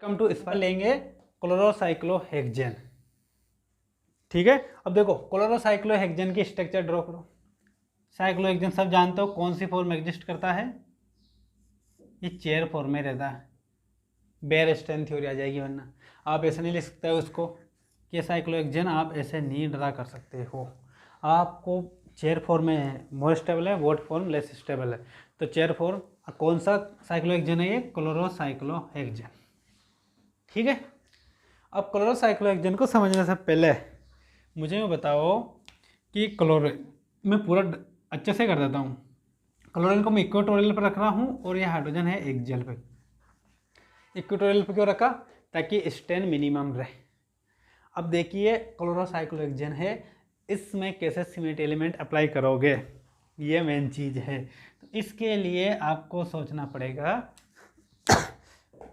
Come to इस पर लेंगे क्लोरोसाइक्लोहेक्सेन। ठीक है, अब देखो क्लोरोसाइक्लोहेक्सेन की स्ट्रक्चर ड्रॉ करो। साइक्लोहेक्सेन सब जानते हो कौन सी फॉर्म एग्जिस्ट करता है, ये चेयर फॉर्म में रहता है। बेयर स्ट्रेन थ्योरी आ जाएगी, वरना आप ऐसे नहीं लिख सकते हो उसको कि साइक्लोहेक्सेन, आप ऐसे नहीं ड्रा कर सकते हो। आपको चेयर फॉर्म में मोर स्टेबल है, वोट फॉर्म लेस स्टेबल है। तो चेयर फॉर्म कौन सा साइक्लोहेक्सेन है, ये क्लोरोसाइक्लोहेक्सेन। ठीक है, अब क्लोरोसाइक्लोहेक्सेन को समझने से पहले मुझे ये बताओ कि क्लोरीन, मैं पूरा अच्छे से कर देता हूँ। क्लोरीन को मैं इक्वेटोरियल पर रख रहा हूँ और ये हाइड्रोजन है एक्सियल पे। इक्वेटोरियल पे क्यों रखा, ताकि स्ट्रेन मिनिमम रहे। अब देखिए क्लोरोसाइक्लोहेक्सेन है, इसमें कैसे सीमेंट एलिमेंट अप्लाई करोगे, ये मेन चीज़ है। तो इसके लिए आपको सोचना पड़ेगा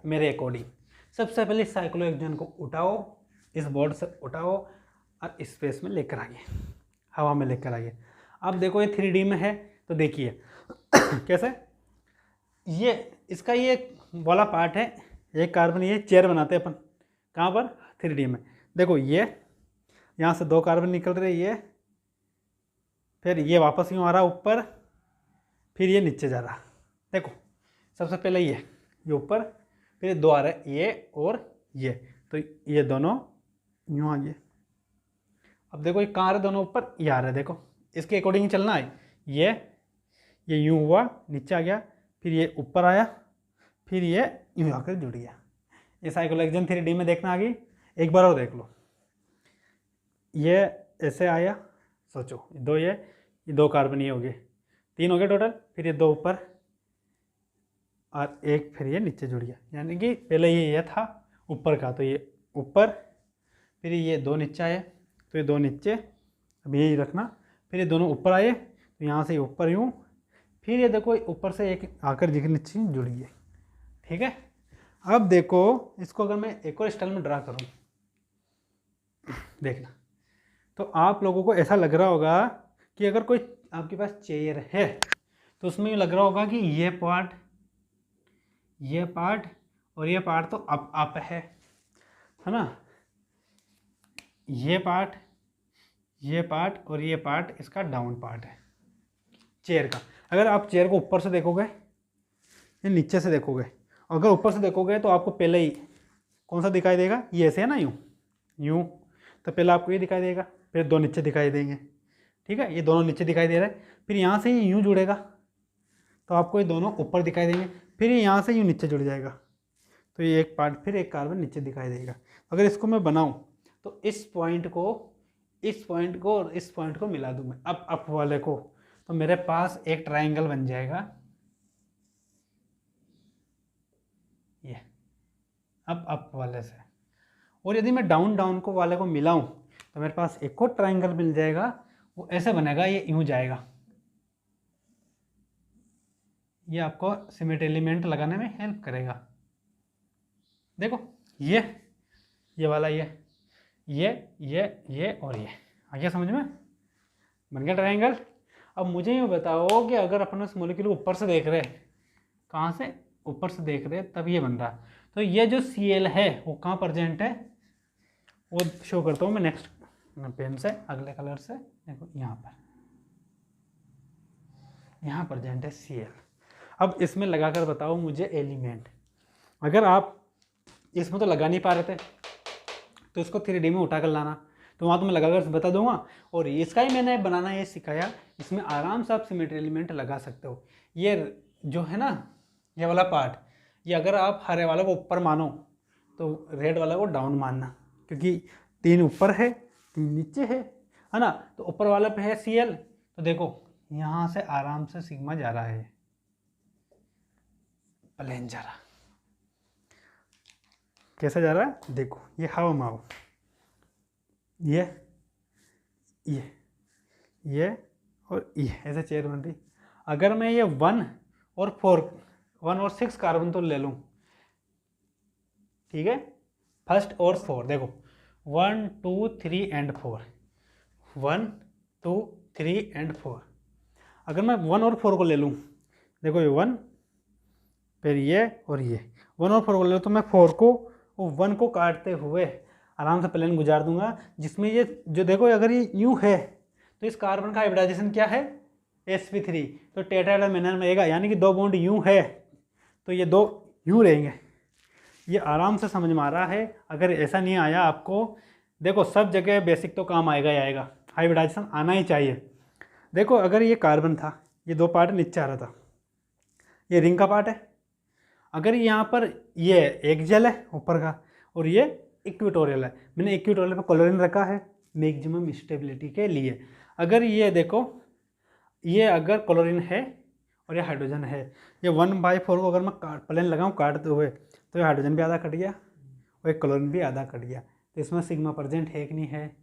मेरे अकॉर्डिंग। सबसे पहले साइक्लोहेक्सेन को उठाओ, इस बोर्ड से उठाओ और स्पेस में लेकर आइए, हवा में लेकर आइए। अब देखो ये 3D में है, तो देखिए कैसे, ये इसका ये वाला पार्ट है, ये कार्बन, ये चेयर बनाते हैं अपन कहाँ पर, 3D में। देखो ये यहाँ से 2 कार्बन निकल रहे, ये फिर ये वापस यूँ आ रहा यूँ, फिर ये नीचे जा रहा। देखो सबसे पहले ये ऊपर, फिर 2 आ रहे, ये और ये, तो ये दोनों यूँ आ गए। अब देखो ये कहाँ आ रहे दोनों ऊपर, ये आ रहे, देखो इसके अकॉर्डिंग चलना है। ये यूँ हुआ, नीचे आ गया, फिर ये ऊपर आया, फिर ये यूँ आकर जुड़ गया। ये साइक्लोहेक्सेन 3D में देखना आ गई। एक बार और देख लो, ये ऐसे आया, सोचो 2 ये 2 कार्बन ये हो गए, 3 हो गए टोटल, फिर ये 2 ऊपर और 1 फिर ये नीचे जुड़ गया। यानी कि पहले ये था ऊपर का, तो ये ऊपर, फिर ये 2 नीचे आए, तो ये 2 नीचे, अब यही रखना, फिर ये दोनों ऊपर आए, तो यहाँ से ऊपर यूँ, फिर ये देखो ऊपर से एक आकर नीचे जुड़ गए। ठीक है, अब देखो इसको अगर मैं एक और स्टाइल में ड्रा करूँ, देखना, तो आप लोगों को ऐसा लग रहा होगा कि अगर कोई आपके पास चेयर है तो उसमें लग रहा होगा कि ये पार्ट और ये पार्ट तो अप है ना, ये पार्ट और ये पार्ट इसका डाउन पार्ट है चेयर का। अगर आप चेयर को ऊपर से देखोगे या नीचे से देखोगे, अगर ऊपर से देखोगे तो आपको पहले ही कौन सा दिखाई देगा, ये ऐसे है ना, यूँ, तो पहले आपको ये दिखाई देगा, फिर 2 नीचे दिखाई देंगे। ठीक है, ये दोनों नीचे दिखाई दे रहा है, फिर यहाँ से ये यूँ जुड़ेगा, तो आपको ये दोनों ऊपर दिखाई देंगे, फिर ये यहाँ से यूँ नीचे जुड़ जाएगा, तो ये एक पार्ट, फिर एक कार्बन नीचे दिखाई देगा। अगर इसको मैं बनाऊँ तो इस पॉइंट को और इस पॉइंट को मिला दूँ मैं अप वाले को, तो मेरे पास एक ट्राइंगल बन जाएगा, ये अप वाले से। और यदि मैं डाउन को वाले को मिलाऊं तो मेरे पास एक और ट्राइंगल मिल जाएगा, वो ऐसे बनेगा, ये यूं जाएगा। ये आपको सीमेंट एलिमेंट लगाने में हेल्प करेगा। देखो ये वाला, ये और ये आ गया समझ में, बन गया ट्राइंगल। अब मुझे ये बताओ कि अगर अपन इस मॉलिक्यूल को ऊपर से देख रहे हैं, कहाँ से, ऊपर से देख रहे हैं, तब ये बन रहा, तो ये जो Cl है वो कहाँ प्रेजेंट है, वो शो करता हूँ मैं नेक्स्ट पेन से, अगले कलर से। देखो यहाँ प्रेजेंट है Cl। अब इसमें लगाकर बताओ मुझे एलिमेंट। अगर आप इसमें तो लगा नहीं पा रहे थे तो इसको 3D में उठा कर लाना, तो वहाँ तो मैं लगाकर बता दूंगा। और इसका ही मैंने बनाना ये सिखाया, इसमें आराम से आप सिमेट्री एलिमेंट लगा सकते हो। ये जो है ना, ये वाला पार्ट, ये अगर आप हरे वाले को ऊपर मानो तो रेड वाला को डाउन मानना, क्योंकि 3 ऊपर है 3 नीचे है ना। तो ऊपर वाला पे है Cl, तो देखो यहाँ से आराम से सिग्मा जा रहा है, प्लेन जा रहा, कैसा जा रहा है, देखो ये हवा माओ, ये और ये ऐसे चेयर बन रही। अगर मैं ये 1 और 6 कार्बन तो ले लूँ, ठीक है, फर्स्ट और 4, देखो 1 2 3 एंड 4, 1 2 3 एंड 4। अगर मैं 1 और 4 को ले लूँ, देखो ये 1, फिर ये और ये 1 और 4 को ले लूँ, तो मैं 4 को वो 1 को काटते हुए आराम से प्लेन गुजार दूंगा, जिसमें ये जो देखो अगर ये यूँ है तो इस कार्बन का हाइब्रिडाइजेशन क्या है sp3, तो टेट्राहेड्रल मेनर में रहेगा, यानी कि 2 बॉन्ड यूँ है तो ये 2 यूँ रहेंगे। ये आराम से समझ में आ रहा है। अगर ऐसा नहीं आया आपको, देखो सब जगह बेसिक तो काम आएगा ही आएगा, हाइब्रिडाइजेशन आना ही चाहिए। देखो अगर ये कार्बन था, ये 2 पार्ट नीचे आ रहा था, ये रिंग का पार्ट है। अगर यहाँ पर ये एक जेल है ऊपर का और ये इक्वेटोरियल है, मैंने इक्वेटोरियल पर क्लोरीन रखा है मैक्सिमम स्टेबिलिटी के लिए। अगर ये देखो ये अगर क्लोरीन है और ये हाइड्रोजन है, ये 1/4 को अगर मैं प्लेन लगाऊँ काटते हुए तो ये हाइड्रोजन भी आधा कट गया और एक क्लोरीन भी आधा कट गया। तो इसमें सिग्मा प्रेजेंट है कि नहीं है।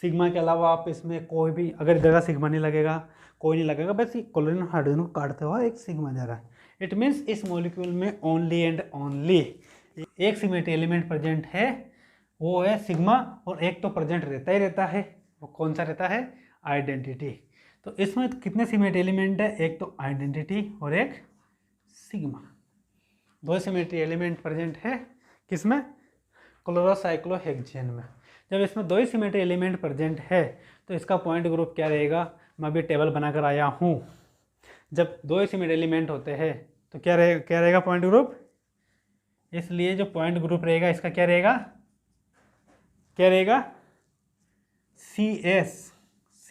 सिग्मा के अलावा आप इसमें कोई भी अगर जगह सिग्मा नहीं लगेगा, कोई नहीं लगेगा, बस ये क्लोरीन हाइड्रोजन को काटते हुआ एक सिग्मा जा रहा है। इट मीन्स इस मॉलिक्यूल में ओनली एंड ओनली एक सिमेट्री एलिमेंट प्रेजेंट है, वो है सिग्मा, और एक तो प्रेजेंट रहता ही रहता है। वो कौन सा रहता है? आइडेंटिटी। तो इसमें कितने सिमेट्री एलिमेंट है? एक तो आइडेंटिटी और एक सिग्मा। 2 सिमेट्री एलिमेंट प्रेजेंट है किसमें? क्लोरोसाइक्लोहेक्सेन में। जब इसमें 2 ही सिमेट्री एलिमेंट प्रेजेंट है तो इसका पॉइंट ग्रुप क्या रहेगा? मैं अभी टेबल बनाकर आया हूँ। जब 2 ही सिमेट्री एलिमेंट होते हैं तो क्या रहेगा पॉइंट ग्रुप? इसलिए जो पॉइंट ग्रुप रहेगा इसका क्या रहेगा?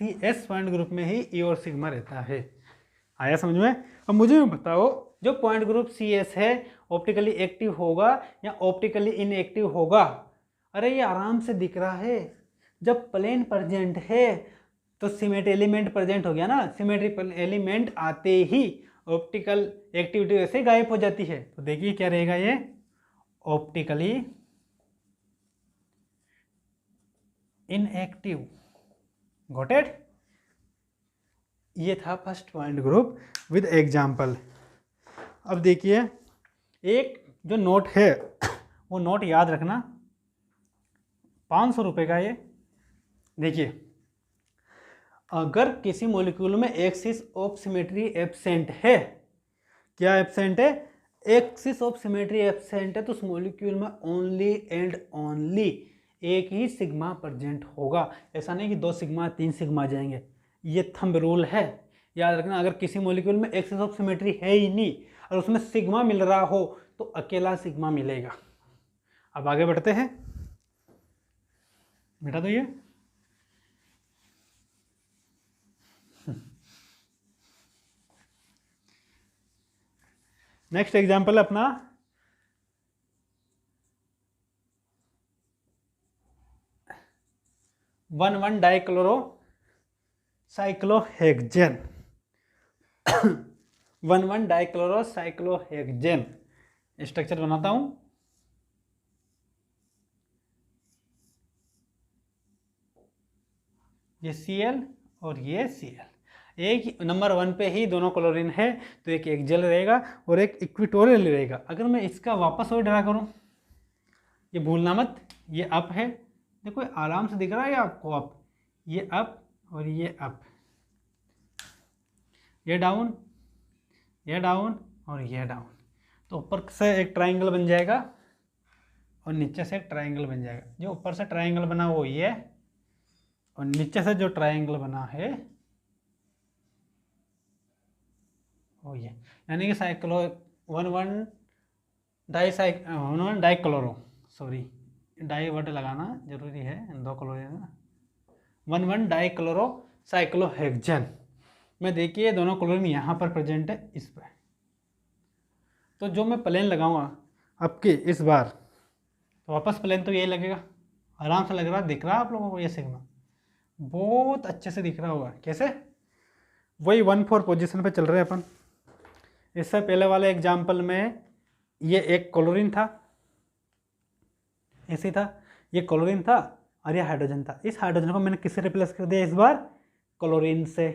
CS पॉइंट ग्रुप में ही ई और सिग्मा रहता है। आया समझ में? अब मुझे बताओ जो पॉइंट ग्रुप CS है ऑप्टिकली एक्टिव होगा या ऑप्टिकली इनएक्टिव होगा? अरे ये आराम से दिख रहा है। जब प्लेन प्रेजेंट है तो सिमेट्री एलिमेंट प्रेजेंट हो गया ना, सिमेट्री एलिमेंट आते ही ऑप्टिकल एक्टिविटी वैसे गायब हो जाती है। तो देखिए क्या रहेगा ये? Optically inactive. Got it? ये था first point group with example. अब देखिए एक जो नोट है वो नोट याद रखना, 500 रुपये का। ये देखिए अगर किसी मॉलिक्यूल में एक्सिस ऑफ सिमेट्री एब्सेंट है, क्या एब्सेंट है? एक्सिस ऑफ सिमेट्री एब्सेंट है, तो उस मॉलिक्यूल में ओनली एंड ओनली एक ही सिग्मा प्रेजेंट होगा। ऐसा नहीं कि 2 सिग्मा 3 सिग्मा आ जाएंगे। ये थंब रूल है, याद रखना। अगर किसी मॉलिक्यूल में एक्सिस ऑफ सिमेट्री है ही नहीं और उसमें सिग्मा मिल रहा हो तो अकेला सिग्मा मिलेगा। अब आगे बढ़ते हैं। बेटा तो ये नेक्स्ट एग्जाम्पल अपना 1,1 dichloro cyclohexane 1,1 dichloro cyclohexane structure बनाता हूं। ये Cl और ये Cl, एक नंबर 1 पे ही दोनों क्लोरीन है तो एक एक्जेल रहेगा और एक इक्वेटोरियल रहेगा। अगर मैं इसका वापस और ड्रा करूं, ये भूलना मत, ये अप है, देखो आराम से दिख रहा है आपको अप, ये अप और ये अप, ये डाउन, ये डाउन और ये डाउन। तो ऊपर से एक ट्राइंगल बन जाएगा और नीचे से एक ट्राइंगल बन जाएगा। जो ऊपर से ट्राइंगल बना वो ये और नीचे से जो ट्राइंगल बना है वो ये, यानी कि cyclo 1,1 dichloro, sorry di word लगाना जरूरी है, 2 क्लोरीन ना, 1,1 डाइक्लोरो साइक्लोहेक्सेन में देखिए दोनों क्लोरीन यहाँ पर प्रेजेंट है इस पर। तो जो मैं प्लेन लगाऊंगा आपके इस बार, तो वापस प्लेन तो यही लगेगा, आराम से लग रहा, दिख रहा है आप लोगों को ये सिग्मा बहुत अच्छे से दिख रहा होगा। कैसे? वही 1,4 पोजीशन पे चल रहे हैं अपन। इससे पहले वाले एग्जाम्पल में ये एक क्लोरीन था, ऐसे था, ये क्लोरीन था और ये हाइड्रोजन था। इस हाइड्रोजन को मैंने किससे रिप्लेस कर दिया इस बार? क्लोरीन से।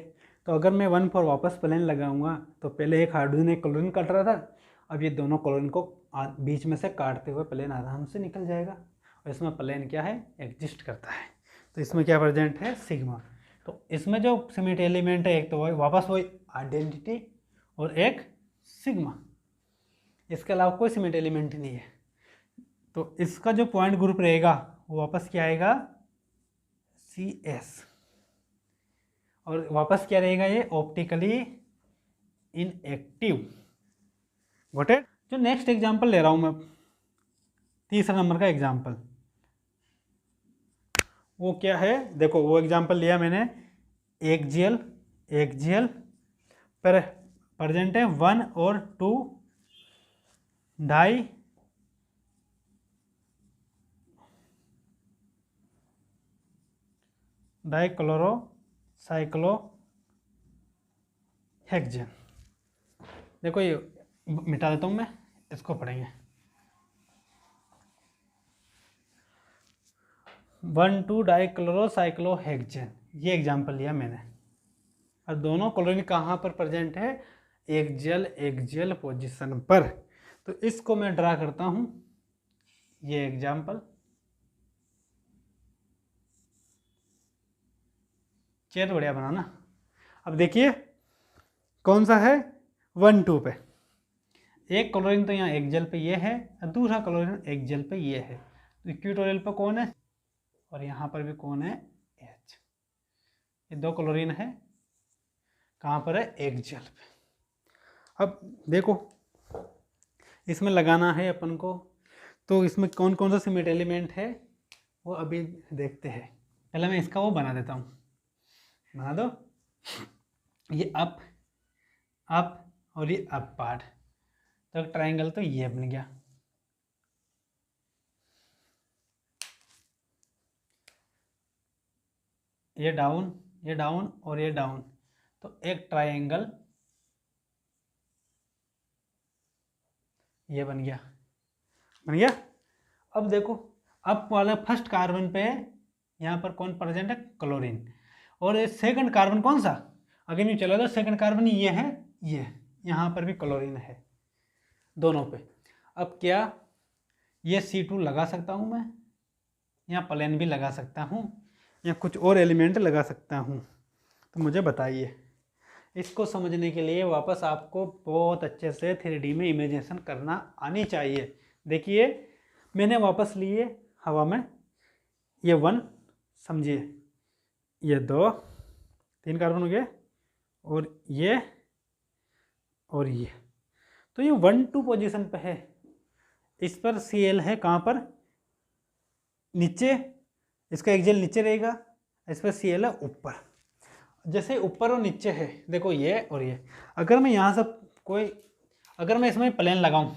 तो अगर मैं 1,4 वापस प्लेन लगाऊंगा तो पहले एक हाइड्रोजन एक क्लोरीन काट रहा था, अब ये दोनों क्लोरीन को बीच में से काटते हुए प्लेन आराम से निकल जाएगा। और इसमें प्लेन क्या है? एग्जिस्ट करता है। तो इसमें क्या प्रेजेंट है? सिग्मा। तो इसमें जो सिमेट्री एलिमेंट है एक तो वही वापस वही आइडेंटिटी और एक सिग्मा, इसके अलावा कोई सिमेट्री एलिमेंट ही नहीं है। तो इसका जो पॉइंट ग्रुप रहेगा वो वापस क्या आएगा, CS, और वापस क्या रहेगा, ये ऑप्टिकली इनएक्टिव। Got it. जो नेक्स्ट एग्जांपल ले रहा हूं मैं, तीसरा नंबर का एग्जांपल, वो क्या है, देखो वो एग्जांपल लिया मैंने, एक जेल पर प्रेजेंट है 1 और 2 डाइक्लोरोसाइक्लोहेक्सेन। देखो ये मिटा देता हूँ मैं, इसको पढ़ेंगे। 1,2 डाइक्लोरोसाइक्लोहेक्सेन, ये एग्जांपल लिया मैंने, और दोनों क्लोरीन कहाँ पर प्रेजेंट है, एक जेल पोजीशन पर। तो इसको मैं ड्रा करता हूँ, ये एग्जांपल, चेयर बढ़िया बनाना। अब देखिए कौन सा है, 1, 2 पे एक क्लोरीन तो यहाँ एक जेल पे ये है, और दूसरा क्लोरीन एक जेल पे ये है। तो इक्विटोरियल पे कौन है, और यहाँ पर भी कौन है, H। ये 2 क्लोरीन है, कहाँ पर है, एक जेल पे। अब देखो इसमें लगाना है अपन को, तो इसमें कौन कौन सा सिमेट एलिमेंट है वो अभी देखते हैं। पहले मैं इसका वो बना देता हूँ, बना दो, ये अप और ये अप पार्ट, तो ट्रायंगल तो ये बन गया। ये डाउन और ये डाउन, तो एक ट्रायंगल ये बन गया। अब देखो, अब वाला फर्स्ट कार्बन पे यहाँ पर कौन प्रेजेंट है, क्लोरीन, और ये सेकंड कार्बन कौन सा, अगर मैं चला तो सेकंड कार्बन ये है, ये यहाँ पर भी क्लोरीन है दोनों पे। अब क्या ये C2 लगा सकता हूँ मैं, यहाँ प्लेन भी लगा सकता हूँ, या कुछ और एलिमेंट लगा सकता हूँ, तो मुझे बताइए। इसको समझने के लिए वापस आपको बहुत अच्छे से 3D में इमेजिनेशन करना आनी चाहिए। देखिए मैंने वापस लिए हवा में, ये 1 समझिए, ये 2 3 कार्बन हो गए, और ये, तो ये 1, 2 पोजीशन पे है, इस पर Cl है कहाँ पर, नीचे, इसका एक जेल नीचे रहेगा, इस पर Cl है ऊपर। जैसे ऊपर और नीचे है, देखो ये और ये, अगर मैं यहाँ से अगर मैं इसमें प्लेन लगाऊं,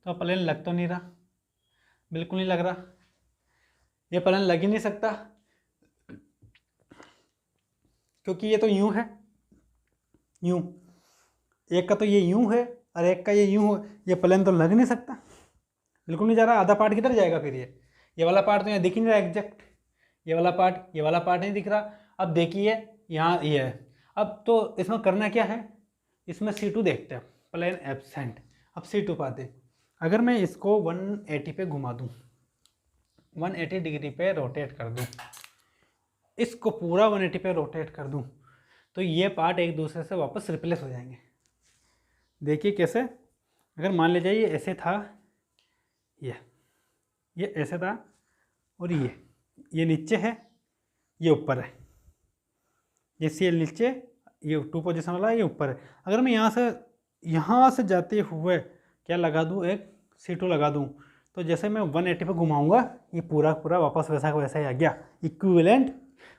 तो प्लेन लग तो नहीं रहा, बिल्कुल नहीं लग रहा, ये प्लेन लग ही नहीं सकता, क्योंकि ये तो यूं है, यूं, एक का तो ये यूं है और एक का ये यूं है, ये प्लेन तो लग नहीं सकता, बिल्कुल नहीं जा रहा। आधा पार्ट किधर जाएगा फिर, ये वाला पार्ट तो यहाँ दिख ही नहीं रहा एग्जैक्ट, ये वाला पार्ट नहीं दिख रहा। अब देखिए यहाँ ये है, अब तो इसमें करना क्या है, इसमें C2 देखते हैं, प्लेन एब्सेंट। अब C2 पाते, अगर मैं इसको 180 पे घुमा दूँ, 180 डिग्री पे रोटेट कर दूँ, इसको पूरा 180 पे रोटेट कर दूँ, तो ये पार्ट एक दूसरे से वापस रिप्लेस हो जाएंगे। देखिए कैसे, अगर मान लीजिए ये ऐसे था, ये ऐसे था, और ये नीचे है, ये ऊपर है, ये Cl नीचे, ये 2 पोजीशन वाला, ये ऊपर है। अगर मैं यहाँ से जाते हुए क्या लगा दूँ, एक C2 लगा दूँ, तो जैसे मैं 180 पे घुमाऊंगा, ये पूरा वापस वैसा का वैसा ही आ गया, इक्विवेलेंट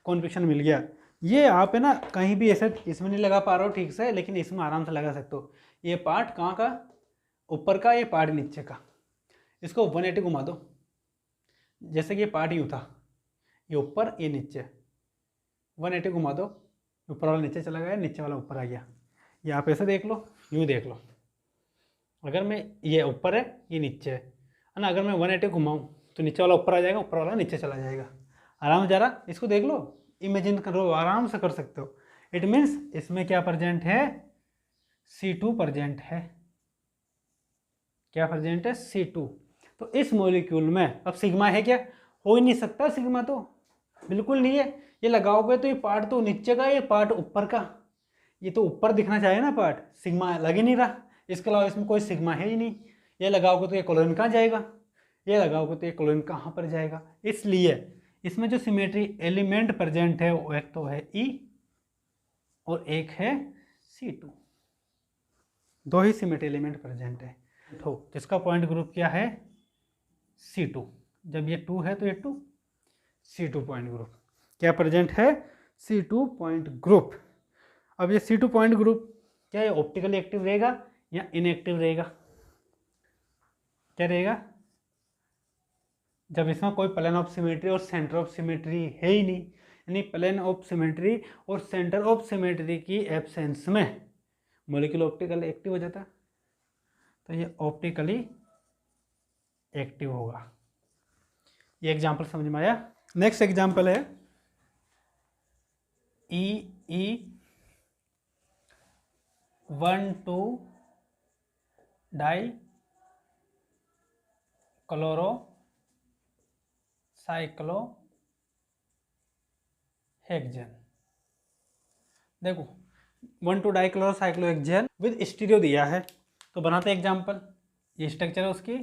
कॉन्फिगरेशन मिल गया। ये आप है ना कहीं भी ऐसे इसमें नहीं लगा पा रहा हो ठीक से, लेकिन इसमें आराम से लगा सकते हो। ये पार्ट कहाँ का, ऊपर का, ये पार्ट नीचे का, इसको 180 घुमा दो, जैसे कि ये पार्ट यूँ था, ये ऊपर ये नीचे, 180 घुमा दो, ऊपर वाला नीचे चला गया, नीचे वाला ऊपर आ गया। ये आप ऐसे देख लो, यूँ देख लो, अगर मैं ये ऊपर है ये नीचे है ना, अगर मैं 180 घुमाऊँ तो नीचे वाला ऊपर आ जाएगा, ऊपर वाला नीचे चला जाएगा, आराम से जा रहा। इसको देख लो, इमेजिन करो, आराम से कर सकते हो। इट मीन्स इसमें क्या प्रेजेंट है, C2 प्रेजेंट है, क्या प्रेजेंट है, C2। तो इस मॉलिक्यूल में अब सिग्मा है क्या, हो ही नहीं सकता सिग्मा, तो बिल्कुल नहीं है। ये लगाओगे तो ये पार्ट तो नीचे का, ये पार्ट ऊपर का, ये तो ऊपर दिखना चाहिए ना पार्ट, सिग्मा लग ही नहीं रहा, इसके अलावा इसमें कोई सिग्मा है ही नहीं। ये लगाओगे तो ये क्लोरीन कहाँ जाएगा, ये लगाओगे तो ये क्लोरीन कहाँ पर जाएगा। इसलिए इसमें जो सिमेट्री एलिमेंट प्रेजेंट है वो एक तो है ई और एक है C2, दो ही सिमेट्री एलिमेंट प्रेजेंट है। तो जिसका पॉइंट ग्रुप क्या है C2, जब ये 2 है तो ये 2 C2 पॉइंट ग्रुप क्या प्रेजेंट है, C2 पॉइंट ग्रुप। अब ये C2 पॉइंट ग्रुप क्या ये ऑप्टिकली एक्टिव रहेगा या इनएक्टिव रहेगा, क्या रहेगा, जब इसमें कोई प्लेन ऑफ सिमेट्री और सेंटर ऑफ सिमेट्री है ही नहीं, यानी प्लेन ऑफ सिमेट्री और सेंटर ऑफ सिमेट्री की एब्सेंस में मॉलिक्यूल ऑप्टिकली एक्टिव हो जाता, तो ये ऑप्टिकली एक्टिव होगा। ये एग्जांपल समझ में आया। नेक्स्ट एग्जांपल है E1,2 डाई क्लोरो साइक्लोहेक्सेन। देखो 1,2 die chloro cyclohexane with stereo दिया है, तो बनाते एग्जांपल। ये स्ट्रक्चर है उसकी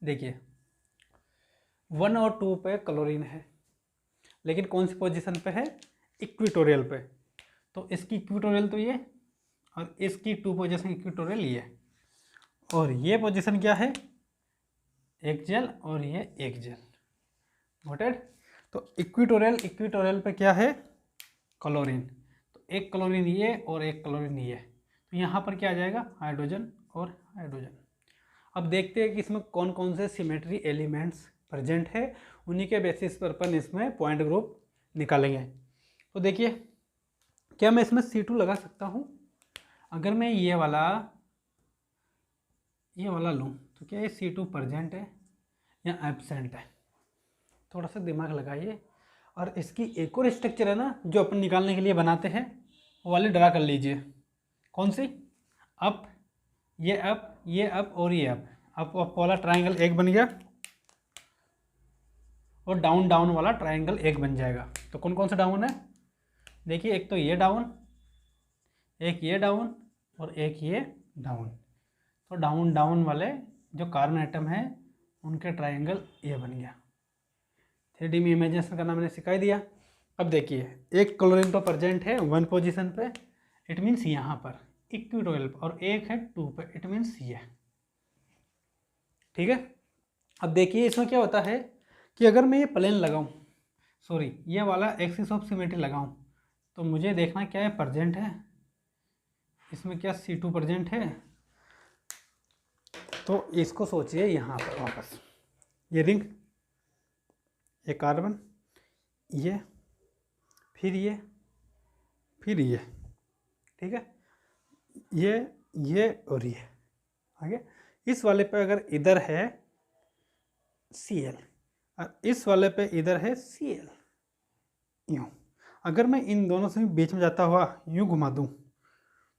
देखिए 1 और 2 पे क्लोरीन है, लेकिन कौन सी पोजीशन पे है, इक्विटोरियल पे। तो इसकी इक्विटोरियल तो ये और इसकी 2 पोजीशन इक्विटोरियल ये, और ये पोजीशन क्या है एक जेल और ये एक जेल, नोटेड। तो इक्विटोरियल पे क्या है क्लोरीन, तो एक क्लोरीन ये और एक क्लोरीन ये, तो यहाँ पर क्या आ जाएगा हाइड्रोजन और हाइड्रोजन। अब देखते हैं कि इसमें कौन कौन से सिमेट्री एलिमेंट्स प्रेजेंट है, उन्हीं के बेसिस पर अपन इसमें पॉइंट ग्रुप निकालेंगे। तो देखिए क्या मैं इसमें C2 लगा सकता हूँ, अगर मैं ये वाला लूँ तो क्या ये C2 प्रेजेंट है या एब्सेंट है, थोड़ा सा दिमाग लगाइए। और इसकी एक और स्ट्रक्चर है ना जो अपन निकालने के लिए बनाते हैं, वो वाली ड्रा कर लीजिए। कौन सी, अप, ये अप, ये अप और ये अप वाला ट्राइंगल एक बन गया और डाउन डाउन वाला ट्राइंगल एक बन जाएगा। तो कौन कौन सा डाउन है, देखिए एक तो ये डाउन, एक ये डाउन और एक ये डाउन। तो डाउन डाउन वाले जो कार्बन एटम है उनके ट्राइंगल ये बन गया। 3D में इमेजिनेशन करना मैंने सिखा दिया। अब देखिए एक क्लोरीन तो प्रेजेंट है 1 पोजीशन पे, इट मीन्स यहाँ पर इक्विटोरियल, और एक है 2 पे, इट मीन्स ये, ठीक है। अब देखिए इसमें क्या होता है कि अगर मैं ये प्लेन लगाऊं, सॉरी ये वाला एक्सिस ऑफ सिमेट्री लगाऊं, तो मुझे देखना क्या है प्रेजेंट है, इसमें क्या C2 प्रेजेंट है। तो इसको सोचिए यहाँ पर वापस, ये रिंग, ये कार्बन, ये फिर ये फिर ये, ठीक है, ये और ये आगे। इस वाले पे अगर इधर है Cl और इस वाले पे इधर है Cl, यूँ अगर मैं इन दोनों से बीच में जाता हुआ यूँ घुमा दूँ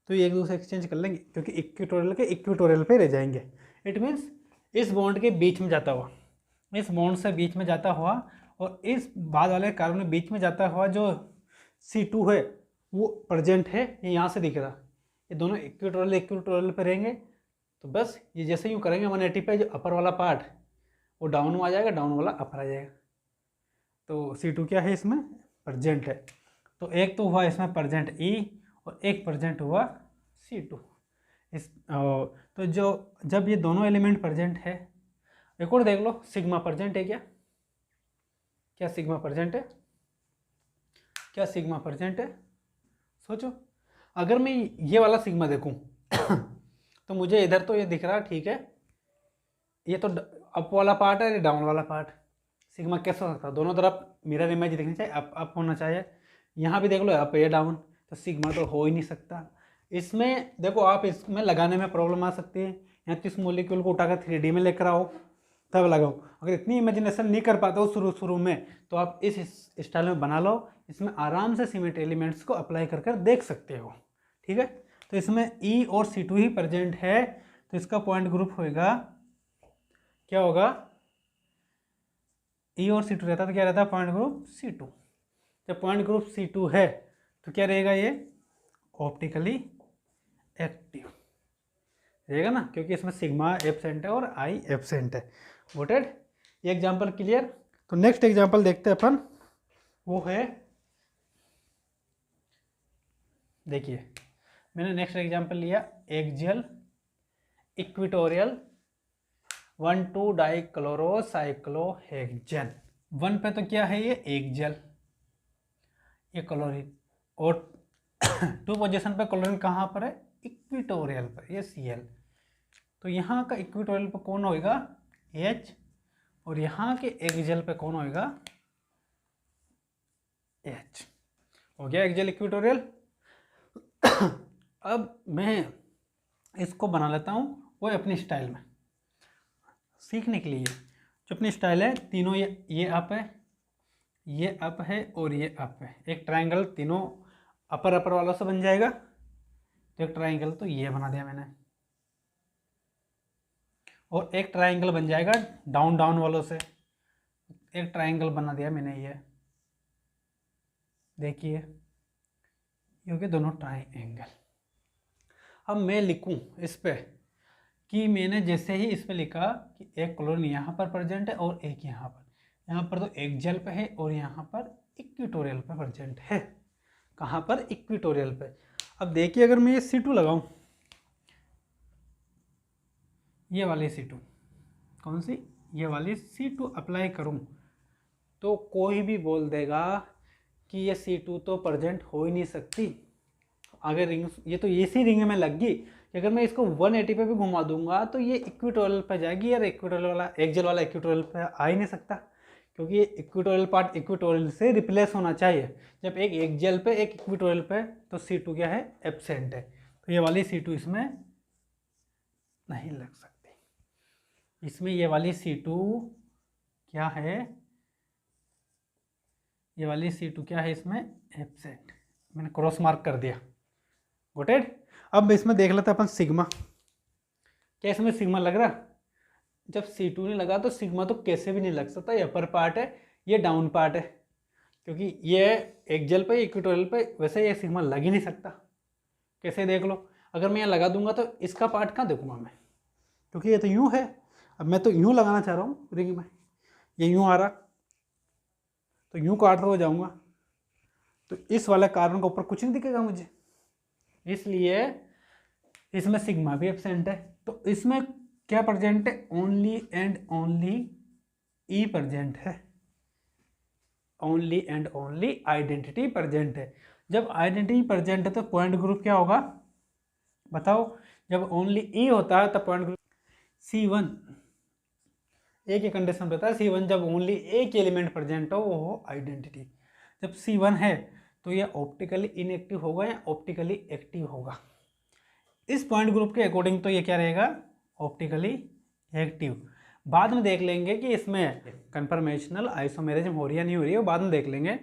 तो ये एक दूसरे एक्सचेंज कर लेंगे, क्योंकि इक्विटोरियल के इक्विटोरियल पे रह जाएंगे। इट मीन्स इस बॉन्ड के बीच में जाता हुआ, इस बॉन्ड से बीच में जाता हुआ और इस बाद वाले कार्बन में बीच में जाता हुआ जो C2 है वो प्रेजेंट है, ये यहाँ से दिख रहा, ये दोनों इक्विटोरियल पे रहेंगे। तो बस ये जैसे यूँ करेंगे 180 पे, जो अपर वाला पार्ट वो डाउन में आ जाएगा, डाउन वाला अपर आ जाएगा। तो C2 क्या है इसमें प्रेजेंट है। तो एक तो हुआ इसमें प्रेजेंट E और एक प्रेजेंट हुआ C2। तो जब ये दोनों एलिमेंट प्रेजेंट है, एक और देख लो सिग्मा प्रेजेंट है क्या सिग्मा प्रेजेंट है, क्या सिग्मा प्रेजेंट है, सोचो। अगर मैं ये वाला सिग्मा देखूं तो मुझे इधर तो ये दिख रहा ठीक है, ये तो अप वाला पार्ट है, ये डाउन वाला पार्ट। सिग्मा कैसे हो सकता है, दोनों तरफ मिरर इमेज दिखनी चाहिए, अप होना चाहिए। यहाँ भी देख लो अप या डाउन, तो सिग्मा तो हो ही नहीं सकता। इसमें देखो आप इसमें लगाने में प्रॉब्लम आ सकती है, यहाँ तो इस मॉलिक्यूल को उठाकर 3D में लेकर आओ तब लगाओ। अगर इतनी इमेजिनेशन नहीं कर पाते हो शुरू में, तो आप इस स्टाइल में बना लो, इसमें आराम से सिमेट्री एलिमेंट्स को अप्लाई कर देख सकते हो, ठीक है। तो इसमें E और C2 ही प्रेजेंट है, तो इसका पॉइंट ग्रुप होएगा, क्या होगा, E और C2 रहता तो क्या रहता पॉइंट ग्रुप C2। जब पॉइंट ग्रुप C2 है तो क्या रहेगा ये ऑप्टिकली एक्टिव रहेगा ना, क्योंकि इसमें सिग्मा एब्सेंट है और आई एब्सेंट है। गॉटेड, ये एग्जांपल क्लियर। तो नेक्स्ट एग्जांपल देखते हैं अपन, वो है, देखिए मैंने नेक्स्ट एग्जांपल लिया एक्सियल इक्विटोरियल 1,2 डाइक्लोरोसाइक्लोहेक्सेन। 1 पे तो क्या है ये एक्सियल, ये क्लोरीन, और 2 पोजीशन पे क्लोरीन कहाँ पर है, इक्विटोरियल पर, ये Cl। तो यहाँ का इक्विटोरियल पे कौन होएगा H, और यहाँ के एक्सियल पे कौन होएगा H। हो गया एक्सियल इक्विटोरियल। अब मैं इसको बना लेता हूँ वो अपनी स्टाइल में सीखने के लिए। जो अपनी स्टाइल है, तीनों ये अप है, ये अप है और ये अप है। एक ट्रायंगल तीनों अपर वालों से बन जाएगा। तो एक ट्रायंगल तो ये बना दिया मैंने, और एक ट्रायंगल बन जाएगा डाउन वालों से। एक ट्रायंगल बना दिया मैंने, ये देखिए क्योंकि दोनों ट्रायंगल। अब मैं लिखूं इस पे कि मैंने जैसे ही इस पे लिखा कि एक क्लोरीन यहाँ पर प्रेजेंट है और एक यहाँ पर तो एक्सियल पे है और यहाँ पर इक्विटोरियल पे प्रेजेंट है। कहाँ पर, इक्विटोरियल पे। अब देखिए अगर मैं ये C2 लगाऊं, ये वाली C2, कौन सी, ये वाली C2 अप्लाई करूं, तो कोई भी बोल देगा कि ये C2 तो प्रेजेंट हो ही नहीं सकती। अगर रिंग, ये तो इसी रिंग में लग गई कि अगर मैं इसको 180 पे भी घुमा दूंगा तो ये इक्विटोरियल पे जाएगी यार। इक्विटोरियल वाला, एक्सियल वाला इक्विटोरियल पे आ ही नहीं सकता, क्योंकि ये इक्विटोरियल पार्ट इक्विटोरियल से रिप्लेस होना चाहिए। जब एक एक्सियल पे एक इक्विटोरियल पे, तो C2 क्या है, एब्सेंट है। तो ये वाली C2 इसमें नहीं लग सकती। इसमें ये वाली C2 क्या है, ये वाली C2 क्या है इसमें, एब्सेंट। मैंने क्रॉस मार्क कर दिया। गोटेड। अब इसमें देख लेते हैं अपन सिग्मा, क्या इसमें सिग्मा लग रहा। जब C2 नहीं लगा तो सिग्मा तो कैसे भी नहीं लग सकता। ये अपर पार्ट है, ये डाउन पार्ट है, क्योंकि ये एक्सियल पे इक्विटोरियल पे वैसे ये सिग्मा लग ही नहीं सकता। कैसे देख लो, अगर मैं यहाँ लगा दूंगा तो इसका पार्ट कहाँ देखूंगा मैं, क्योंकि ये तो यूँ है। अब मैं तो यूँ लगाना चाह रहा हूँ रिंग में, ये यूँ आ रहा, तो यूँ काटता हो जाऊँगा, तो इस वाले कार्बन के ऊपर कुछ नहीं दिखेगा मुझे, इसलिए इसमें सिग्मा भी एब्सेंट है। तो इसमें क्या प्रेजेंट है, only and only E present है, only and only identity present है। जब आइडेंटिटी प्रेजेंट है तो पॉइंट ग्रुप क्या होगा बताओ। जब ओनली ई होता है तो पॉइंट ग्रुप C1, एक ही कंडीशन रहता है C1, जब ओनली एक एलिमेंट प्रेजेंट हो वो हो आइडेंटिटी। जब C1 है तो यह ऑप्टिकली इनएक्टिव होगा या ऑप्टिकली एक्टिव होगा। इस पॉइंट ग्रुप के अकॉर्डिंग तो ये क्या रहेगा, ऑप्टिकली एक्टिव। बाद में देख लेंगे कि इसमें कन्फर्मेशनल आइसोमेरिज्म हो रही है नहीं हो रही है, वो बाद में देख लेंगे।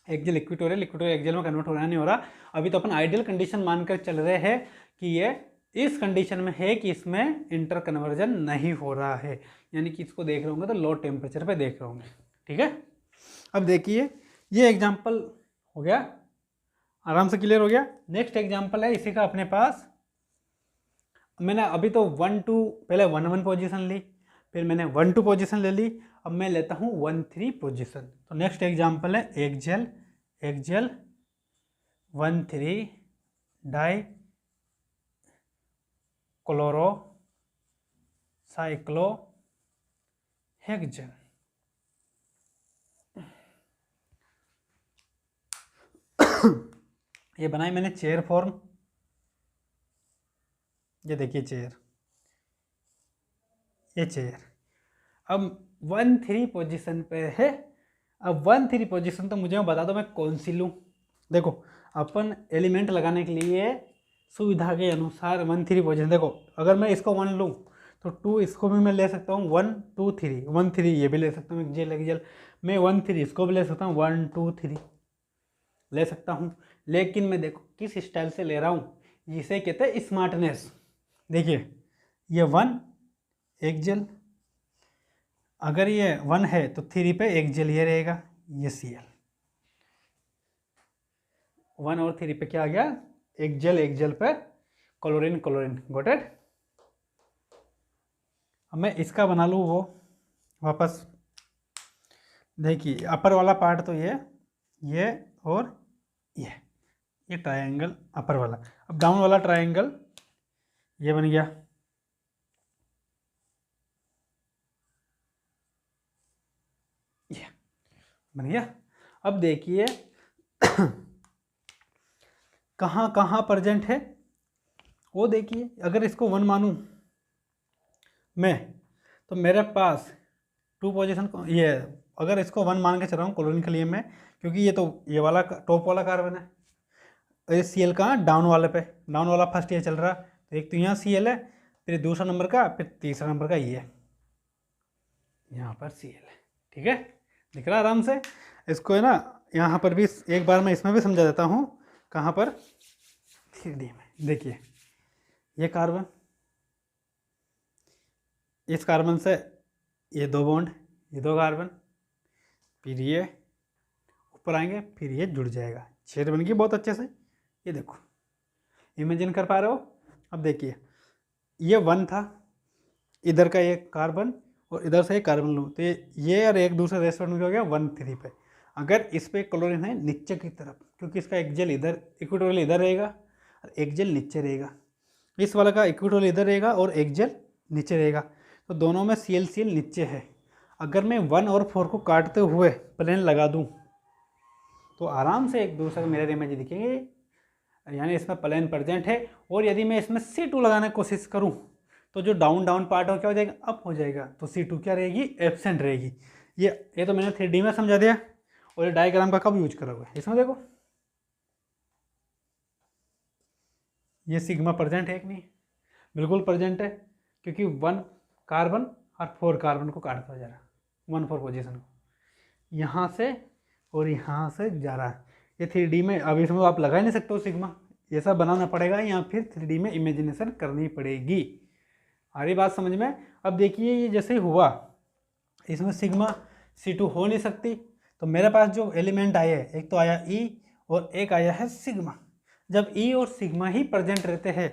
एक्सियल इक्विटोरियल, इक्विटोरियल एक्सियल में कन्वर्ट हो रहा है नहीं हो रहा। अभी तो अपन आइडियल कंडीशन मानकर चल रहे हैं कि ये इस कंडीशन में है कि इसमें इंटर कन्वर्जन नहीं हो रहा है, यानी कि इसको देख रहे होंगे तो लो टेम्परेचर पे देख रहे होंगे। ठीक है, अब देखिए ये एग्जाम्पल हो गया, आराम से क्लियर हो गया। नेक्स्ट एग्जाम्पल है इसी का अपने पास। मैंने अभी तो 1-2 पहले 1-1 पोजीशन ली, फिर मैंने 1-2 पोजीशन ले ली, अब मैं लेता हूँ 1-3 पोजीशन। तो नेक्स्ट एग्जाम्पल है एक्सियल 1,3 डाई क्लोरो साइक्लोहेक्सेन। ये बनाई मैंने चेयर फॉर्म, ये देखिए चेयर, ये चेयर। अब 1-3 पोजीशन पे है। अब 1-3 पोजीशन तो मुझे बता दो मैं कौन सी लूँ। देखो अपन एलिमेंट लगाने के लिए सुविधा के अनुसार 1-3 पोजीशन, देखो अगर मैं इसको 1 लूँ तो 2 इसको भी मैं ले सकता हूँ, 1 2 3 1 3 ये भी ले सकता हूँ, एक्सियल मैं 1 3 इसको भी ले सकता हूँ, 1 2 3 ले सकता हूँ। लेकिन मैं देखो किस स्टाइल से ले रहा हूँ, जिसे कहते हैं स्मार्टनेस। देखिए ये 1 एक्सियल, अगर ये 1 है तो 3 पे एक्सियल ये रहेगा, ये Cl। 1 और 3 पे क्या आ गया, एक जेल पे क्लोरीन क्लोरीन, गॉट इट। अब मैं इसका बना लूँ वो वापस, देखिए अपर वाला पार्ट तो ये और ये ट्रायंगल अपर वाला। अब डाउन वाला ट्रायंगल ये बन गया, ये बन गया। अब देखिए कहाँ कहाँ प्रेजेंट है वो देखिए। अगर इसको 1 मानूं मैं, तो मेरे पास 2 पोजीशन ये, अगर इसको 1 मान के चल रहा हूँ क्लोरीन के लिए मैं, क्योंकि ये तो ये वाला टॉप वाला कार्बन है, ये सी एल कहाँ, डाउन वाले पे, डाउन वाला फर्स्ट ये चल रहा, तो एक तो यहाँ सी एल है, फिर दूसरा नंबर का, फिर तीसरा नंबर का ये है, यहाँ पर सी एल है। ठीक है, दिख रहा आराम से। इसको है ना, यहाँ पर भी एक बार मैं इसमें भी समझा देता हूँ, कहाँ पर, 3D में। देखिए ये कार्बन, इस कार्बन से ये 2 बॉन्ड, ये 2 कार्बन, फिर ये ऊपर आएंगे, फिर ये जुड़ जाएगा, छेद बन गई बहुत अच्छे से। ये देखो, इमेजिन कर पा रहे हो। अब देखिए ये 1 था, इधर का एक कार्बन और इधर से एक कार्बन लूँ, तो ये और एक दूसरे रेस्टोरेंट में हो गया 1 3 पे। अगर इस पे क्लोरीन है नीचे की तरफ, क्योंकि इसका एक जेल इधर इक्वेटोरियल इधर रहेगा और एक जेल नीचे रहेगा, इस वाला का इक्वेटोरियल इधर रहेगा और एक जेल नीचे रहेगा, तो दोनों में सी एल नीचे है। अगर मैं 1 और 4 को काटते हुए प्लेन लगा दूँ तो आराम से एक दूसरे मिरर इमेज दिखेंगे, यानी इसमें प्लेन प्रेजेंट है। और यदि मैं इसमें C2 लगाने की कोशिश करूं तो जो डाउन डाउन पार्ट हो क्या हो जाएगा, अप हो जाएगा, तो C2 क्या रहेगी, एब्सेंट रहेगी। ये तो मैंने 3D में समझा दिया। और ये डायग्राम का कब यूज करोगे, इसमें देखो ये सिग्मा प्रेजेंट है कि नहीं, बिल्कुल प्रेजेंट है, क्योंकि 1 कार्बन और 4 कार्बन को काटता हो जा रहा, 1 4 पोजिशन को यहाँ से और यहाँ से जा रहा है। ये 3D में, अब इसमें आप लगा ही नहीं सकते हो सिग्मा, ये सब बनाना पड़ेगा या फिर 3D में इमेजिनेशन करनी पड़ेगी। आ रही बात समझ में। अब देखिए ये जैसे हुआ, इसमें सिग्मा C2 हो नहीं सकती, तो मेरे पास जो एलिमेंट आए हैं, एक तो आया E और एक आया है सिग्मा। जब E और सिग्मा ही प्रेजेंट रहते हैं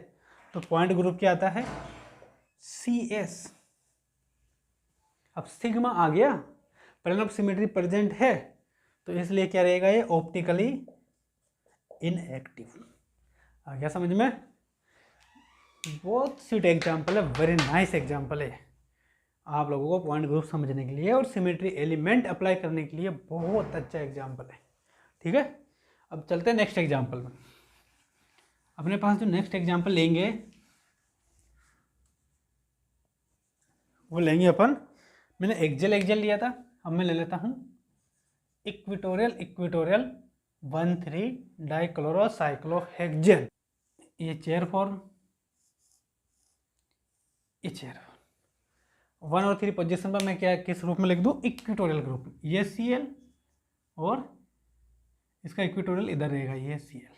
तो पॉइंट ग्रुप क्या आता है, CS। अब सिग्मा आ गया, प्लेन ऑफ सिमेट्री प्रेजेंट है, तो इसलिए क्या रहेगा, ये ऑप्टिकली इनएक्टिव। आ गया समझ में। बहुत स्वीट एग्जाम्पल है, वेरी नाइस एग्जाम्पल है आप लोगों को पॉइंट ग्रुप समझने के लिए और सिमेट्री एलिमेंट अप्लाई करने के लिए बहुत अच्छा एग्जाम्पल है। ठीक है, अब चलते हैं नेक्स्ट एग्जाम्पल में। अपने पास जो नेक्स्ट एग्जाम्पल लेंगे वो लेंगे अपन, मैंने एक्जेल लिया था, अब मैं ले लेता हूँ इक्विटोरियल 1,3 डाइक्लोरोसाइक्लोहेक्सेन। ये चेयर फॉर्म, ये चेयर 1 और 3 पोजीशन पर मैं क्या किस रूप में लिख दूँ, इक्विटोरियल ग्रुप। ये Cl और इसका इक्विटोरियल इधर रहेगा, ये Cl,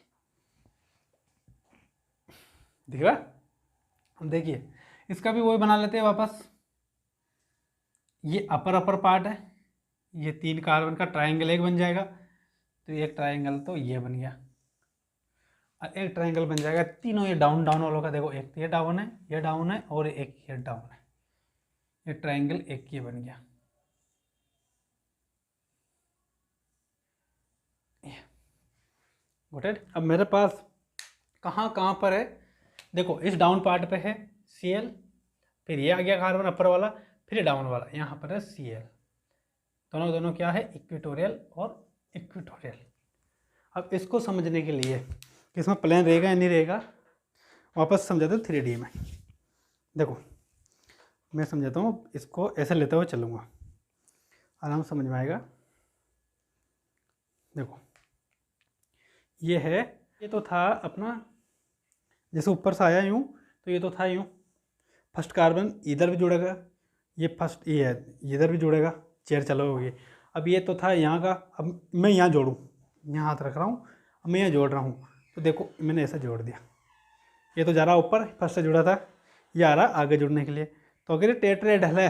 दिख रहा। अब देखिए इसका भी वही बना लेते हैं वापस। ये अपर पार्ट है, ये 3 कार्बन का ट्राइंगल एक बन जाएगा, तो एक ट्राइंगल तो ये बन गया और एक ट्राइंगल बन जाएगा तीनों ये डाउन वालों का। देखो एक ये डाउन है, ये डाउन है और एक ये डाउन है, ये ट्राइंगल एक ये बन गया। Got it. अब मेरे पास कहाँ पर है, देखो इस डाउन पार्ट पे है Cl, फिर ये आ गया कार्बन अपर वाला, फिर डाउन वाला, यहाँ पर है Cl, दोनों क्या है, इक्विटोरियल और इक्विटोरियल। अब इसको समझने के लिए कि इसमें प्लेन रहेगा या नहीं रहेगा, वापस समझाते 3D में। देखो मैं समझाता हूँ, इसको ऐसे लेते हुए चलूँगा, आराम से समझ में आएगा। देखो ये है, ये तो था अपना, जैसे ऊपर से आया यूँ, तो ये तो था यूँ, फर्स्ट कार्बन इधर भी जुड़ेगा, ये फर्स्ट ये है, इधर भी जुड़ेगा, चेयर चलो होगी। अब ये तो था यहाँ का, अब मैं यहाँ जोड़ूँ, यहाँ हाथ रख रहा हूँ, अब मैं यहाँ जोड़ रहा हूँ, तो देखो मैंने ऐसा जोड़ दिया, ये तो जा रहा ऊपर, फर्स्ट से जुड़ा था, ये आ रहा आगे जुड़ने के लिए। तो अगर ये टेट्राहेड्रल है,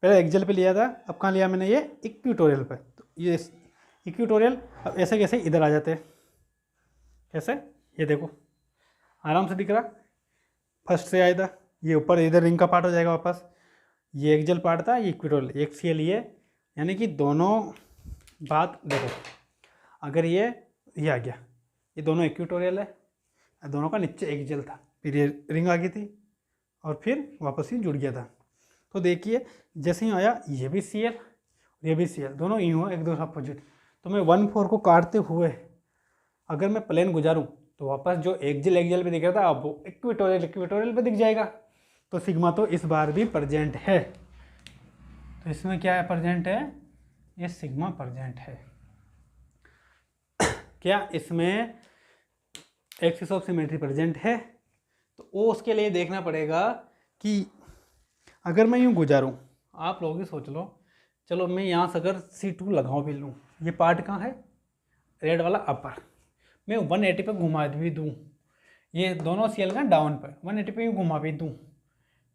पहले एक्जेल पे लिया था, अब कहाँ लिया मैंने, ये इक्विटोरियल पे, तो ये इक्विटोरियल। अब ऐसे कैसे इधर आ जाते हैं, कैसे, ये देखो आराम से दिख रहा, फर्स्ट से आया था, ये ऊपर इधर रिंग का पार्ट हो जाएगा वापस, ये एक्सियल पार्ट था, ये इक्वेटोरियल, एक सी ये, यानी कि दोनों बात देखो, अगर ये आ गया, ये दोनों इक्वेटोरियल है, दोनों का नीचे एक्सियल था, फिर ये रिंग आ गई थी और फिर वापस ही जुड़ गया था। तो देखिए जैसे ही आया ये भी सी एल, ये भी सी एल, दोनों यूँ एक दूसरे अपोजिट। तो मैं 1-4 को काटते हुए अगर मैं प्लेन गुजारूँ तो वापस जो एक्सियल पे दिख रहा था अब वो इक्वेटोरियल पे दिख जाएगा। तो सिग्मा तो इस बार भी प्रेजेंट है। तो इसमें क्या है, प्रेजेंट है, ये सिग्मा प्रेजेंट है। क्या इसमें एक्सिस ऑफ सिमेट्री प्रेजेंट है? तो वो उसके लिए देखना पड़ेगा कि अगर मैं यूँ गुजारूँ, आप लोग ही सोच लो, चलो मैं यहाँ से अगर C2 लगाऊँ भी लूँ, ये पार्ट कहाँ है, रेड वाला अपर, मैं 180 पे घुमा भी दूँ, ये दोनों CL का डाउन पर 180 पे यूँ घुमा भी दूँ,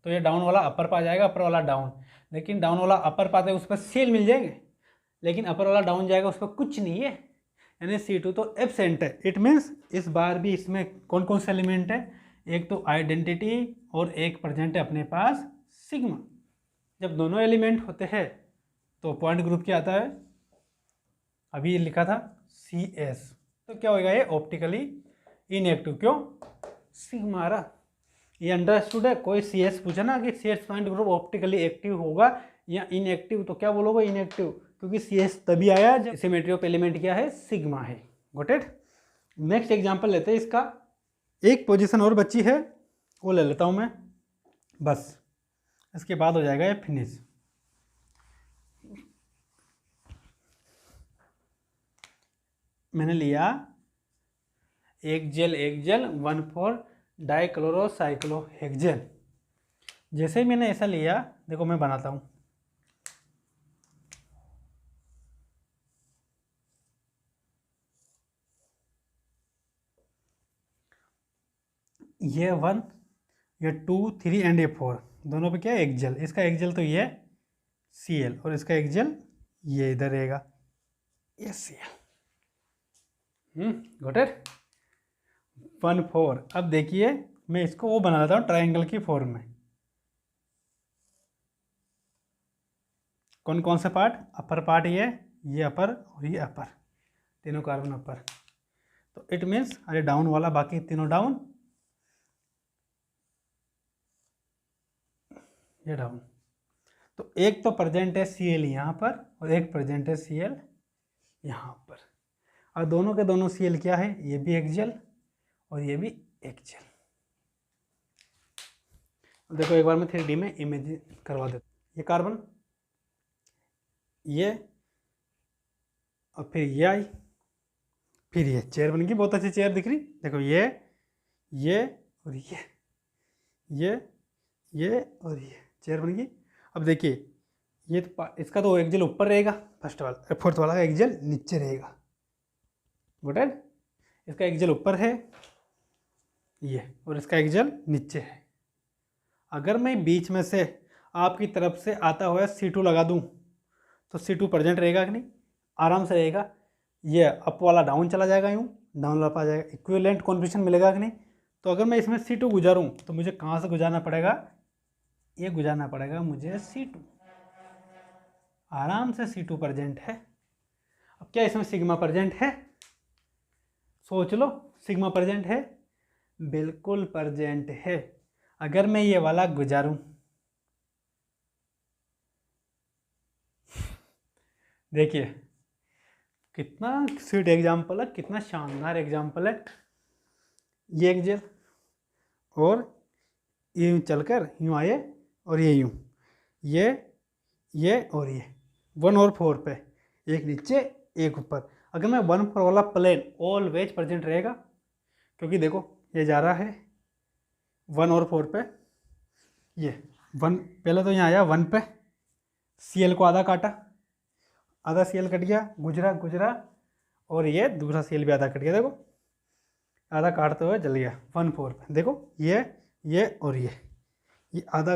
तो ये डाउन वाला अपर पा जाएगा, अपर वाला डाउन। लेकिन डाउन वाला अपर पाते उस पर CL मिल जाएंगे, लेकिन अपर वाला डाउन जाएगा, उस पर कुछ नहीं है, यानी C2 तो एब्सेंट है। इट मीन्स इस बार भी इसमें कौन कौन से एलिमेंट है, एक तो आइडेंटिटी और एक प्रेजेंट है अपने पास सिग्मा। जब दोनों एलिमेंट होते हैं तो पॉइंट ग्रुप क्या आता है, अभी लिखा था CS, तो क्या होगा, ये ऑप्टिकली इनएक्टिव। क्यों, सिग्मा रहा, ये अंडरस्टूड है। कोई CS पूछा ना कि CS point group optically active होगा या इनएक्टिव, तो क्या बोलोगे, इनएक्टिव, क्योंकि CS तभी आया जब सिमेट्री ऑफ एलिमेंट क्या है, सिग्मा है। Got it. नेक्स्ट एग्जांपल लेते हैं, इसका एक पोजीशन और बची है, वो ले लेता हूँ मैं, बस इसके बाद हो जाएगा ये फिनिश। मैंने लिया एक्सियल 1,4 डाइक्लोरोसाइक्लोहेक्सेन। जैसे ही मैंने ऐसा लिया, देखो मैं बनाता हूँ, ये 1, ये 2, 3 एंड ये 4, दोनों पे क्या है, एक्सियल। इसका एक्सियल तो ये CL और इसका एक्सियल ये इधर रहेगा, ये CL। Got it. 1-4। अब देखिए मैं इसको वो बना देता हूँ ट्रायंगल की फॉर्म में। कौन कौन सा पार्ट, अपर पार्ट ये अपर और ये अपर, तीनों कार्बन अपर। तो इट मीन्स अरे डाउन वाला बाकी तीनों डाउन, ये डाउन। तो एक तो प्रेजेंट है CL यहाँ पर और एक प्रेजेंट है CL यहाँ पर, और दोनों के दोनों CL क्या है, ये भी एक्सियल और ये भी एक्सियल। देखो एक बार मैं 3D में इमेज करवा देता हूँ। ये कार्बन, ये, और फिर ये आई, फिर ये चेयर बन गई, बहुत अच्छी चेयर दिख रही। देखो ये और ये और ये चेयर बन गई। अब देखिए ये तो इसका तो एक्सियल ऊपर रहेगा, फर्स्ट वाला, फोर्थ वाला का एक्सियल नीचे रहेगा। गुड है, इसका एक्सियल ऊपर है ये, और इसका एक्सियल नीचे है। अगर मैं बीच में से आपकी तरफ से आता हुआ C2 लगा दूं तो C2 प्रेजेंट रहेगा कि नहीं, आराम से रहेगा। ये अप वाला डाउन चला जाएगा, यूँ डाउन वाला आ जाएगा, इक्विवेलेंट कॉन्फिगरेशन मिलेगा कि नहीं। तो अगर मैं इसमें C2 गुजारूँ तो मुझे कहाँ से गुजारना पड़ेगा, ये गुजारना पड़ेगा मुझे C2, आराम से C2 प्रेजेंट है। अब क्या इसमें सिग्मा प्रेजेंट है, सोच लो, सिग्मा प्रेजेंट है, बिल्कुल प्रेजेंट है। अगर मैं ये वाला गुजारूं, देखिए कितना स्वीट एग्जाम्पल है, कितना शानदार एग्जाम्पल है। ये एक्सियल और यूँ चलकर यूँ आए और ये यूँ, ये और ये 1 और 4 पे, एक नीचे एक ऊपर। अगर मैं 1-4 वाला प्लेन ऑलवेज प्रेजेंट रहेगा, क्योंकि देखो ये जा रहा है 1 और 4 पे, ये 1 पहले तो यहाँ आया 1 पे, CL को आधा काटा, आधा CL कट गया, गुजरा और ये दूसरा CL भी आधा कट गया। देखो आधा काटते हुए जल गया 1-4 पे। देखो ये और ये आधा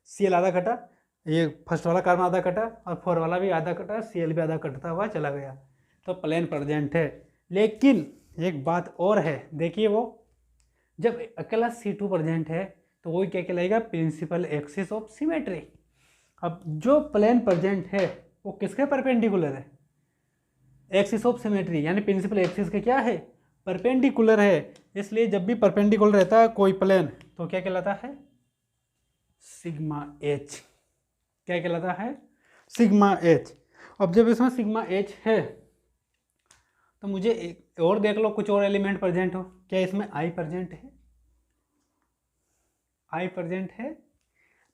CL आधा कटा, ये फर्स्ट वाला कार्बन आधा कटा और 4 वाला भी आधा कटा, CL भी आधा कटता हुआ चला गया। तो प्लेन प्रेजेंट है। लेकिन एक बात और है, देखिए वो जब अकेला C2 प्रेजेंट है तो वो क्या कहलाएगा, प्रिंसिपल एक्सिस ऑफ सिमेट्री। अब जो प्लेन प्रेजेंट है वो किसके परपेंडिकुलर है, एक्सिस ऑफ सिमेट्री, यानी प्रिंसिपल एक्सिस के क्या है, परपेंडिकुलर है। इसलिए जब भी परपेंडिकुलर रहता है कोई प्लेन तो क्या कहलाता है, सिग्मा एच। क्या कहलाता है, सिग्मा एच। अब जब इसमें सिग्मा एच है तो मुझे एक और देख लो, कुछ और एलिमेंट प्रेजेंट हो, क्या इसमें आई प्रेजेंट है, आई प्रेजेंट है,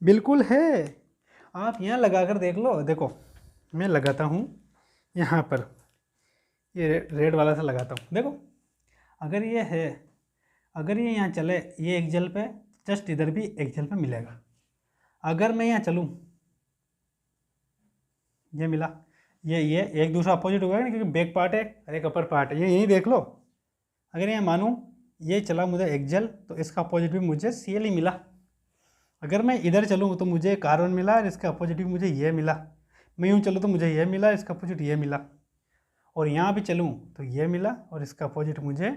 बिल्कुल है। आप यहाँ लगा कर देख लो, देखो मैं लगाता हूँ यहाँ पर, ये रेड वाला सा लगाता हूँ, देखो अगर ये है, अगर ये यहाँ चले, ये एक्जल पे जस्ट इधर भी एक्जल पे मिलेगा। अगर मैं यहाँ चलूँ, ये मिला, ये एक दूसरा अपोजिट होगा ना, क्योंकि बैक पार्ट है और एक अपर पार्ट है, ये यही देख लो। अगर यहाँ मानूँ ये चला मुझे एक्जल तो इसका अपोजिट भी मुझे CL ही मिला। अगर मैं इधर चलूँ तो मुझे कार्बन मिला और इसका अपोजिट भी मुझे ये मिला। मैं यूँ चलूँ तो मुझे ये मिला, इसका अपोजिट ये मिला। और यहाँ भी चलूँ तो ये मिला और इसका अपोजिट मुझे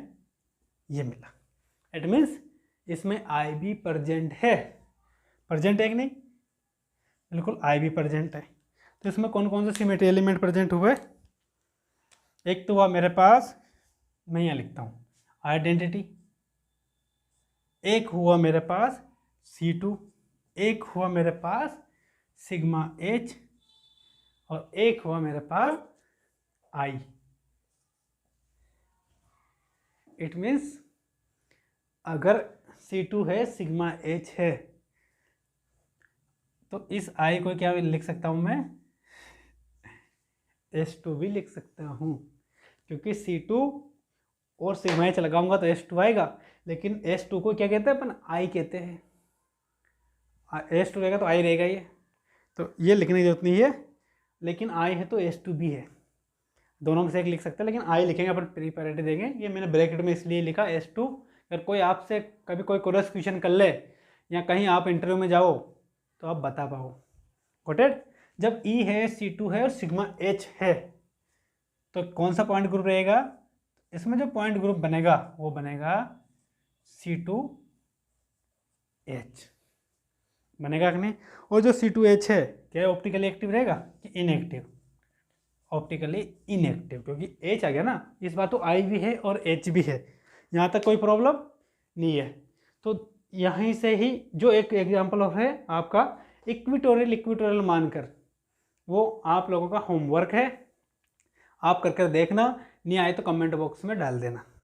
ये मिला। इट मीन्स इसमें आई भी प्रेजेंट है, प्रेजेंट है कि नहीं, बिल्कुल आई भी प्रेजेंट है। तो इसमें कौन कौन से सिमेट्री एलिमेंट प्रेजेंट हुए, एक तो हुआ मेरे पास, मैं यहाँ लिखता हूँ आइडेंटिटी, एक हुआ मेरे पास C2, एक हुआ मेरे पास सिग्मा एच, और एक हुआ मेरे पास आई। इट मीन्स अगर C2 है, सिग्मा एच है, तो इस आई को क्या लिख सकता हूँ मैं, S2 भी लिख सकता हूँ, क्योंकि C2 और सिग्मा एच लगाऊंगा तो S2 आएगा, लेकिन S2 को क्या कहते हैं अपन, आई कहते हैं। S2 रहेगा तो आई रहेगा, ये तो ये लिखने की जरूरत नहीं है, लेकिन आई है तो S2 भी है, दोनों में से एक लिख सकते हैं, लेकिन आई लिखेंगे अपन, प्रिपैरेटिव देंगे। ये मैंने ब्रैकेट में इसलिए लिखा S2। अगर कोई आपसे कभी कोई क्रॉस क्वेश्चन कर ले या कहीं आप इंटरव्यू में जाओ तो आप बता पाओ। Got it. जब E है, C2 है और सिग्मा H है तो कौन सा पॉइंट ग्रुप रहेगा, इसमें जो पॉइंट ग्रुप बनेगा वो बनेगा C2H, बनेगा कि नहीं। और जो C2H है क्या ऑप्टिकली एक्टिव रहेगा कि इनएक्टिव, ऑप्टिकली इनएक्टिव, क्योंकि H आ गया ना, इस बार तो I भी है और H भी है, यहाँ तक कोई प्रॉब्लम नहीं है। तो यहीं से ही जो एक एग्जाम्पल है आपका इक्विटोरियल मानकर, वो आप लोगों का होमवर्क है, आप कर कर देखना, नहीं आए तो कमेंट बॉक्स में डाल देना।